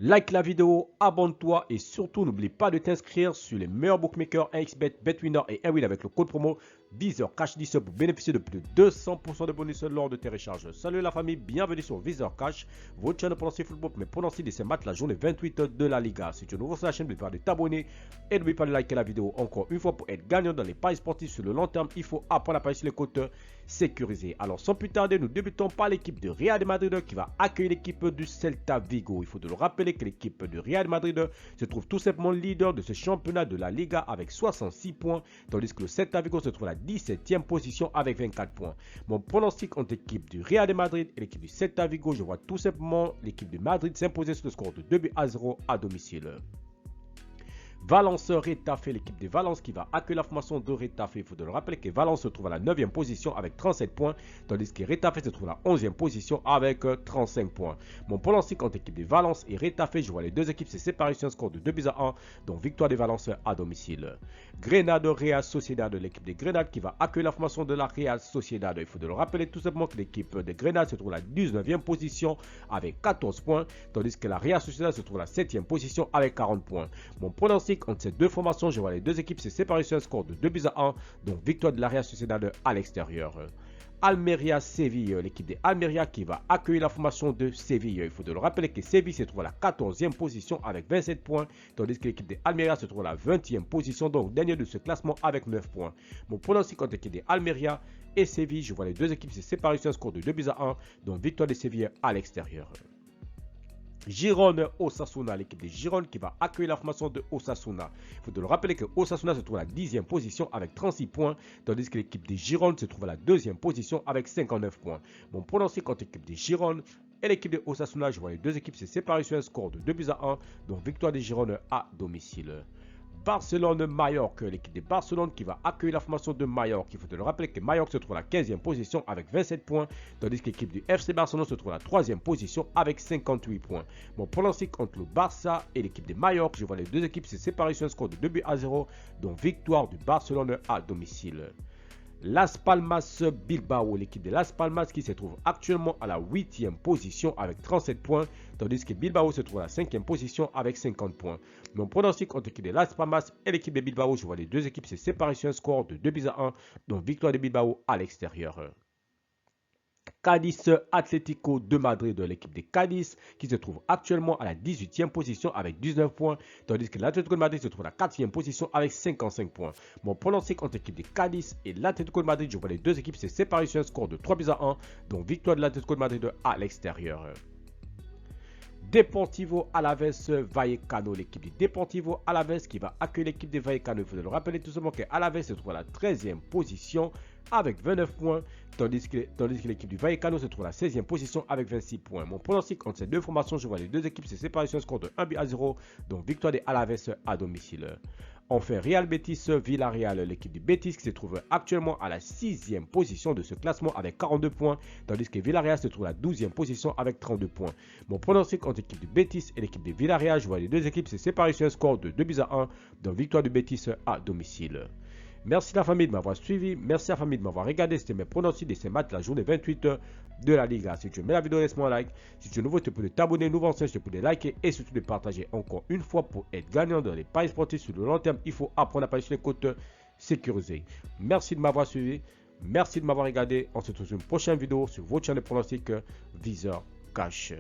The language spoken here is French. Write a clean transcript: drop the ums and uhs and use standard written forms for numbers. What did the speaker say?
Like la vidéo, abonne-toi et surtout n'oublie pas de t'inscrire sur les meilleurs bookmakers 1xBet, BetWinner et Airwin avec le code promo Visor Cash 10 pour bénéficier de plus de 200% de bonus lors de tes recharges. Salut la famille, bienvenue sur Visor Cash, votre chaîne pour lancer football, mais pour lancer de ces matchs la journée 28 de la Liga. Si tu es nouveau sur la chaîne, n'oublie pas de t'abonner et n'oublie pas de liker la vidéo. Encore une fois, pour être gagnant dans les paris sportifs sur le long terme, il faut apprendre à parier sur les côtes sécurisées. Alors sans plus tarder, nous débutons par l'équipe de Real de Madrid qui va accueillir l'équipe du Celta Vigo. Il faut te le rappeler que l'équipe de Real Madrid se trouve tout simplement leader de ce championnat de la Liga avec 66 points, tandis que le Celta Vigo se trouve à la 17e position avec 24 points. Mon pronostic entre l'équipe du Real de Madrid et l'équipe du Celta Vigo, je vois tout simplement l'équipe de Madrid s'imposer sur le score de 2-0 à domicile. Valence Retafe, l'équipe de Valence qui va accueillir la formation de Retafe. Il faut le rappeler que Valence se trouve à la 9e position avec 37 points, tandis que Retafe se trouve à la 11e position avec 35 points. Mon pronostic entre l'équipe de Valence et Retafe, je vois les deux équipes se séparer sur un score de 2-1, donc victoire de Valence à domicile. Grenade Real Sociedad, l'équipe de Grenade qui va accueillir la formation de la Real Sociedad. Il faut le rappeler tout simplement que l'équipe de Grenade se trouve à la 19e position avec 14 points, tandis que la Real Sociedad se trouve à la 7e position avec 40 points. Mon pronostic entre ces deux formations, je vois les deux équipes se séparer sur un score de 2-1, donc victoire de la Real Sociedad à l'extérieur. Almeria-Séville, l'équipe de Almeria qui va accueillir la formation de Séville. Il faut le rappeler que Séville se trouve à la 14e position avec 27 points, tandis que l'équipe de Almeria se trouve à la 20e position, donc dernier de ce classement avec 9 points. Mon pronostic entre l'équipe de Almeria et Séville, je vois les deux équipes se séparer sur un score de 2-1, donc victoire de Séville à l'extérieur. Girone Osasuna, l'équipe de Girone qui va accueillir la formation de Osasuna. Il faut te le rappeler que Osasuna se trouve à la 10e position avec 36 points, tandis que l'équipe de Girone se trouve à la 2e position avec 59 points. Mon pronostic entre l'équipe de Girone et l'équipe de Osasuna, je vois les deux équipes se séparer sur un score de 2-1, donc victoire de Girone à domicile. Barcelone-Mallorca, l'équipe de Barcelone qui va accueillir la formation de Mallorca. Il faut te le rappeler que Mallorca se trouve à la 15e position avec 27 points, tandis que l'équipe du FC Barcelone se trouve à la 3e position avec 58 points. Mon pronostic entre le Barça et l'équipe de Mallorca, je vois les deux équipes se séparer sur un score de 2-0, donc victoire du Barcelone à domicile. Las Palmas Bilbao, l'équipe de Las Palmas qui se trouve actuellement à la 8e position avec 37 points, tandis que Bilbao se trouve à la 5e position avec 50 points. Mon pronostic entre l'équipe de Las Palmas et l'équipe de Bilbao, je vois les deux équipes se séparer sur un score de 2-1, donc victoire de Bilbao à l'extérieur. Cádiz Atlético de Madrid, de l'équipe de Cádiz qui se trouve actuellement à la 18e position avec 19 points, tandis que l'Atlético de Madrid se trouve à la 4e position avec 55 points. Mon pronostic entre l'équipe de Cádiz et l'Atlético de Madrid, je vois les deux équipes se séparer sur un score de 3-1, donc victoire de l'Atlético de Madrid à l'extérieur. Deportivo Alaves Vallecano, l'équipe du Deportivo Alaves qui va accueillir l'équipe de Vallecano. Il faut le rappeler tout simplement que Alaves se trouve à la 13e position avec 29 points, tandis que l'équipe du Vallecano se trouve à la 16e position avec 26 points. Mon pronostic entre ces deux formations, je vois les deux équipes se séparer sur un score de 1-0, donc victoire des Alaves à domicile. Enfin, Real Betis Villarreal, l'équipe du Betis qui se trouve actuellement à la 6e position de ce classement avec 42 points, tandis que Villarreal se trouve à la 12e position avec 32 points. Mon pronostic entre l'équipe du Betis et l'équipe de Villarreal, je vois les deux équipes se séparer sur un score de 2-1, donc victoire du Betis à domicile. Merci la famille de m'avoir suivi, merci la famille de m'avoir regardé, c'était mes pronostics de ces matchs la journée 28 de la Liga. Si tu aimes la vidéo, laisse-moi un like. Si tu es nouveau, tu peux t'abonner, nouveau ancien, tu peux liker et surtout de partager encore une fois pour être gagnant dans les paris sportifs sur le long terme. Il faut apprendre à parier sur les côtes sécurisées. Merci de m'avoir suivi, merci de m'avoir regardé. On se retrouve sur une prochaine vidéo sur votre chaîne de pronostics Visor Cash.